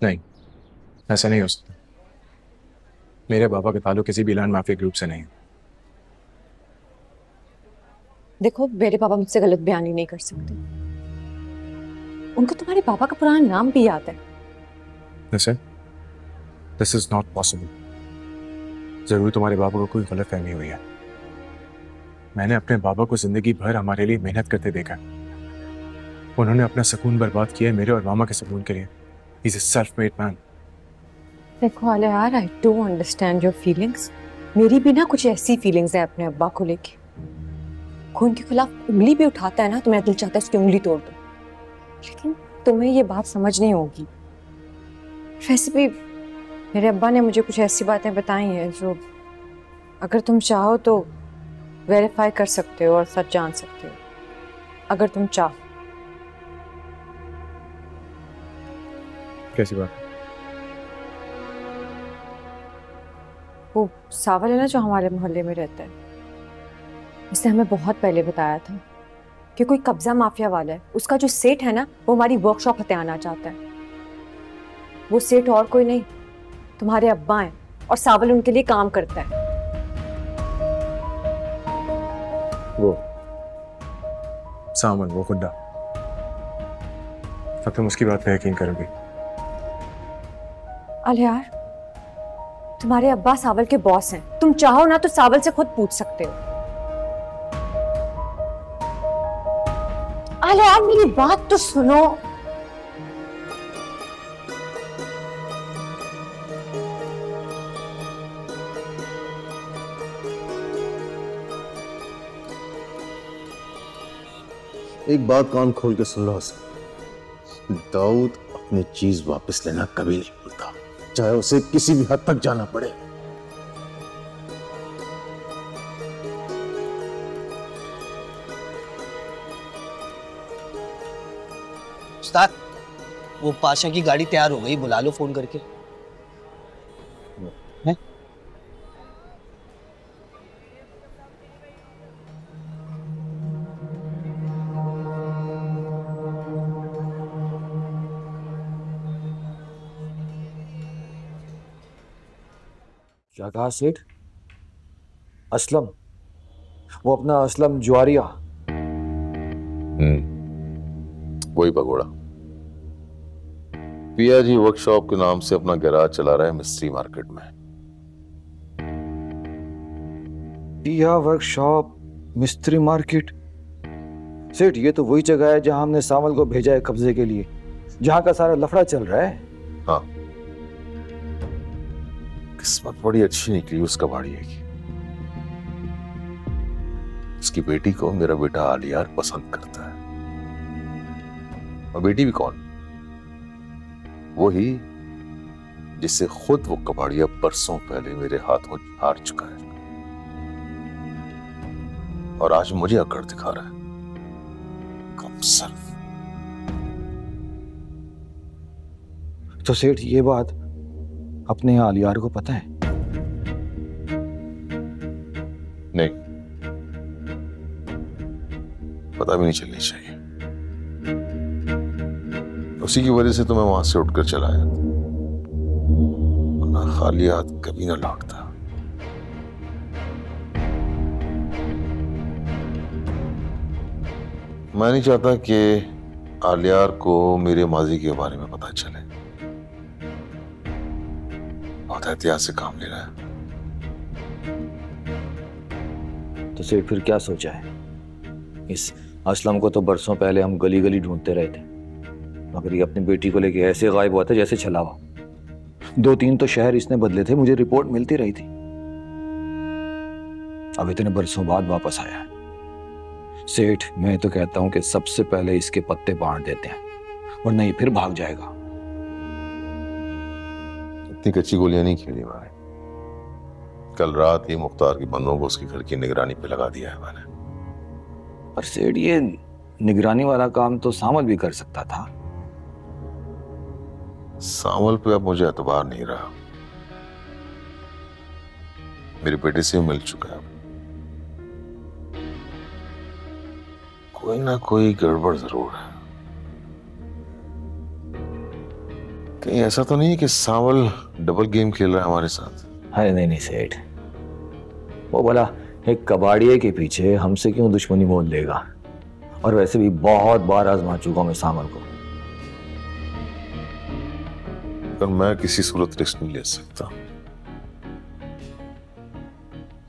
नहीं, ऐसा नहीं हो सकता। मेरे पापा का ताल्लुक किसी भी लैंड माफिया ग्रुप से नहीं है। देखो, मेरे पापा मुझसे गलत बयानी नहीं कर सकते। उनको तुम्हारे पापा का पुराना नाम भी याद है। Listen, this is not possible. जरूर तुम्हारे पापा को कोई गलत फहमी हुई है। मैंने अपने पापा को जिंदगी भर हमारे लिए मेहनत करते देखा है। उन्होंने अपना सुकून बर्बाद किया है मेरे और मामा के सुकून के लिए। He is a self made man. देखो आले यार, I don't understand your feelings. मेरी भी ना कुछ ऐसी फीलिंग्स है अपने अब्बा को लेके। कोई उनके खिलाफ उंगली भी उठाता है ना तो मेरा दिल चाहता है उसकी उंगली तोड़ दो। लेकिन तुम्हें ये बात समझ नहीं होगी। वैसे भी मेरे अब्बा ने मुझे कुछ ऐसी बातें बताई हैं जो अगर तुम चाहो तो वेरीफाई कर सकते हो और सच जान सकते हो, अगर तुम चाहो। कैसी बात है? वो सावल है ना जो हमारे मोहल्ले में रहता है, उसने हमें बहुत पहले बताया था कि कोई कब्जा माफिया वाला है। उसका जो सेठ है ना, वो हमारी वर्कशॉप हथियाना चाहता है। वो सेठ और कोई नहीं, तुम्हारे अब्बा हैं, और सावल उनके लिए काम करता है। वो सामन, वो खुदा। अब तुम उसकी बात पे यकीन करोगे? अरे यार, तुम्हारे अब्बा सावल के बॉस हैं। तुम चाहो ना तो सावल से खुद पूछ सकते हो। अरे यार, मेरी बात तो सुनो। एक बात कान खोल के सुन लो हसन। दाऊद अपनी चीज वापस लेना कभी नहीं भूलता, चाहे उसे किसी भी हद तक जाना पड़े। उस्ताद, वो पाशा की गाड़ी तैयार हो गई, बुला लो फोन करके। है? क्या कहा सेठ? असलम? वो अपना असलम जुआरिया? वही भगोड़ा पियाजी वर्कशॉप के नाम से अपना गैराज चला रहा है मिस्ट्री मार्केट में। पिया वर्कशॉप, मिस्त्री मार्केट। सेठ, ये तो वही जगह है जहां हमने सावल को भेजा है कब्जे के लिए, जहां का सारा लफड़ा चल रहा है। हाँ, किस्मत बड़ी अच्छी निकली उस कबाड़िए की। उसकी बेटी को मेरा बेटा आलियार पसंद करता है। और बेटी भी कौन? वही जिससे खुद वो कबाड़िया बरसों पहले मेरे हाथों हार चुका है, और आज मुझे अकड़ दिखा रहा है। कम सर। तो सेठ, ये बात अपने आलियार को पता है? नहीं, पता भी नहीं चलनी चाहिए। उसी की वजह से तो मैं वहां से उठकर चला आया, वरना खाली हाथ कभी ना लौटता। मैं नहीं चाहता कि आलियार को मेरे माजी के बारे में पता चले। बहुत एहतियात से काम ले रहा है। तो सेठ, फिर क्या सोचा है? इस असलम को तो बरसों पहले हम गली गली ढूंढते रहे थे, मगर ये अपनी बेटी को लेके ऐसे गायब हुआ था जैसे छलावा। 2-3 तो शहर इसने बदले थे, मुझे रिपोर्ट मिलती रही थी। अब इतने बरसों बाद वापस आया है। सेठ, मैं तो कहता हूं कि सबसे पहले इसके पत्ते बांट देते हैं, वरना ये फिर भाग जाएगा। इतनी कच्ची गोलियां नहीं खेली मैंने। कल रात ही मुख्तार के बंदों को उसके घर की निगरानी पे लगा दिया है मैंने। पर सेठ, ये निगरानी वाला काम तो सामल भी कर सकता था। सामल पे अब मुझे एतबार नहीं रहा। मेरे बेटे से मिल चुका है। कोई ना कोई गड़बड़ जरूर है। कहीं ऐसा तो नहीं है कि सावल डबल गेम खेल रहा है हमारे साथ? अरे नहीं नहीं सेठ, वो बोला एक कबाड़िए के पीछे हमसे क्यों दुश्मनी मोल लेगा, और वैसे भी बहुत बार आजमा चुका हूं मैं सामल को। पर मैं किसी सूरत रिस्क नहीं ले सकता।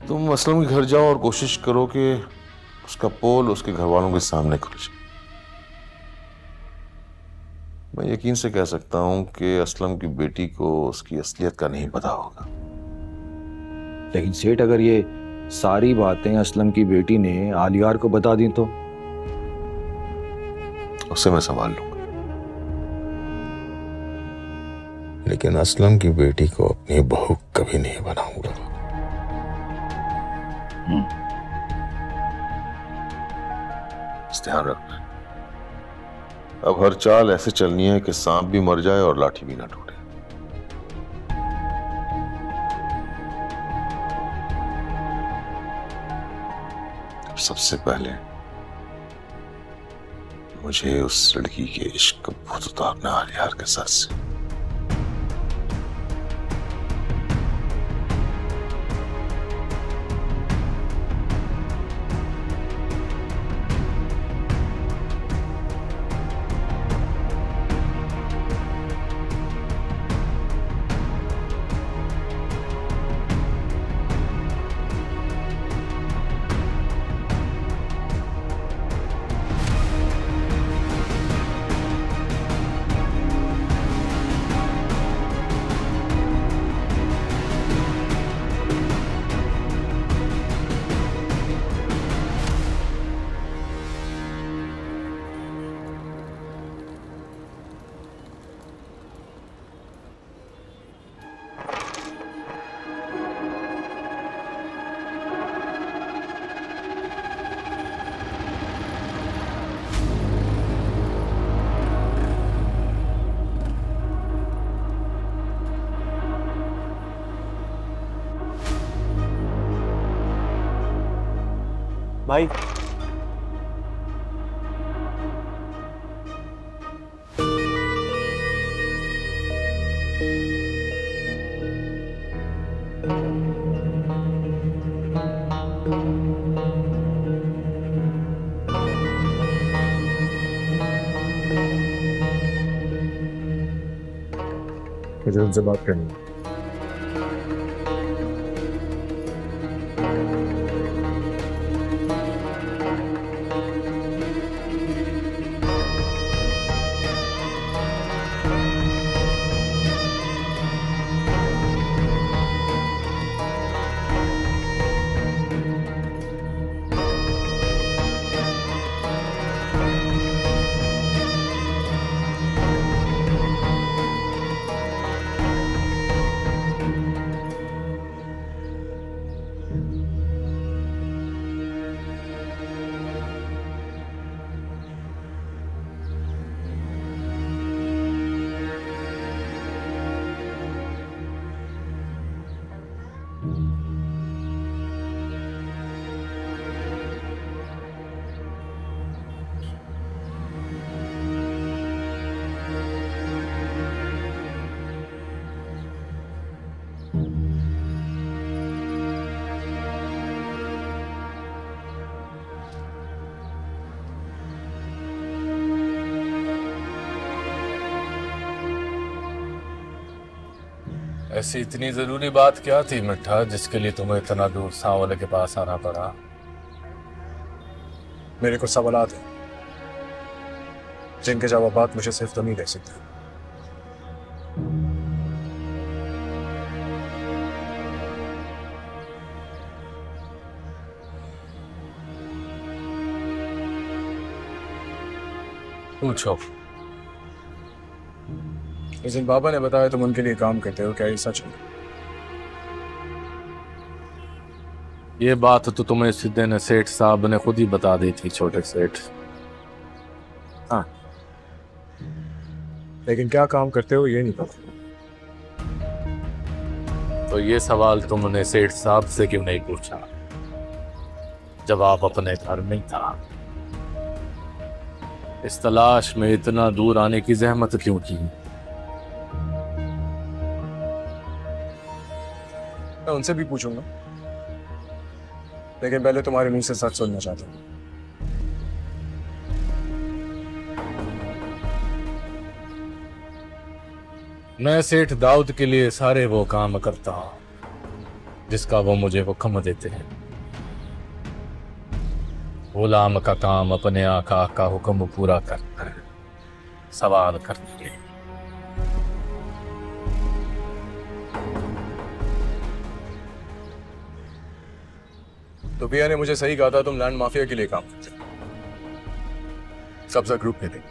तुम असलम के घर जाओ और कोशिश करो कि उसका पोल उसके घर वालों के सामने खुल जाए। मैं यकीन से कह सकता हूं कि असलम की बेटी को उसकी असलियत का नहीं पता होगा। लेकिन सेठ, अगर ये सारी बातें असलम की बेटी ने आलियार को बता दी तो? उसे मैं संभाल लूंगा, लेकिन असलम की बेटी को अपनी बहू कभी नहीं बनाऊंगा। ध्यान रखना, अब हर चाल ऐसे चलनी है कि सांप भी मर जाए और लाठी भी ना टूटे। सबसे पहले मुझे उस लड़की के इश्क का भूत उतारना आलियार के सर से। भाई मुझे उनसे बात करनी है। ऐसी इतनी जरूरी बात क्या थी मिठा, जिसके लिए तुम्हें इतना दूर सांवले के पास आना पड़ा? मेरे कुछ सवालात हैं जिनके जवाब मुझे सिर्फ तुम ही दे सकते हो। पूछो। इस दिन बाबा ने बताया तुम उनके लिए काम करते हो, क्या ये सच है? ये बात तो तुम्हें इस दिन सेठ साहब ने खुद ही बता दी थी, छोटे सेठ। हाँ, लेकिन क्या काम करते हो ये नहीं पता। तो ये सवाल तुमने सेठ साहब से क्यों नहीं पूछा जब आप अपने घर में था? इस तलाश में इतना दूर आने की जहमत क्यों की? मैं उनसे भी पूछूंगा, लेकिन पहले तुम्हारे मुंह से सच सुनना चाहता हूँ। मैं सेठ दाऊद के लिए सारे वो काम करता हूं जिसका वो मुझे हुक्म देते हैं। गुलाम का काम अपने आका का हुक्म पूरा करना है, सवाल करने के। तो भैया ने मुझे सही कहा था, तुम लैंड माफिया के लिए काम करते हो, कब्जा ग्रुप में थे।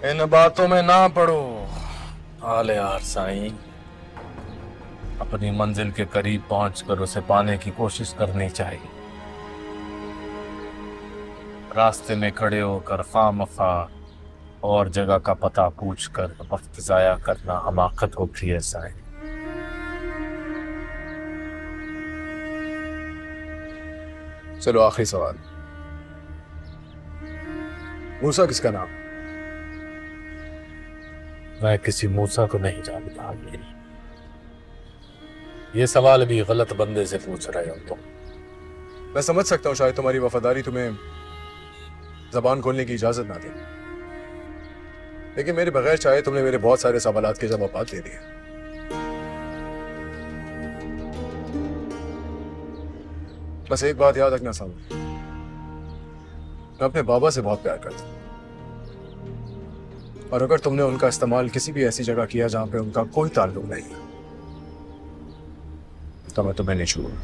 इन बातों में ना पड़ो आले यार साईं। अपनी मंजिल के करीब पहुंचकर उसे पाने की कोशिश करनी चाहिए। रास्ते में खड़े होकर खामखा और जगह का पता पूछकर वक्त जाया करना हमाकत होती है साईं। चलो आखिरी सवाल, मूसा किसका नाम? मैं किसी मूसा को नहीं जानता। ये सवाल भी गलत बंदे से पूछ रहे हो तुम। मैं समझ सकता हूँ शायद तुम्हारी वफादारी तुम्हें जबान खोलने की इजाजत ना दे, लेकिन मेरे बगैर चाहे तुमने मेरे बहुत सारे सवालात के जवाब दे दिए। बस एक बात याद रखना सामने, मैं अपने बाबा से बहुत प्यार करता हूँ, और अगर तुमने उनका इस्तेमाल किसी भी ऐसी जगह किया जहां पे उनका कोई ताल्लुक नहीं है तो मैं तुम्हें नहीं छूऊंगा।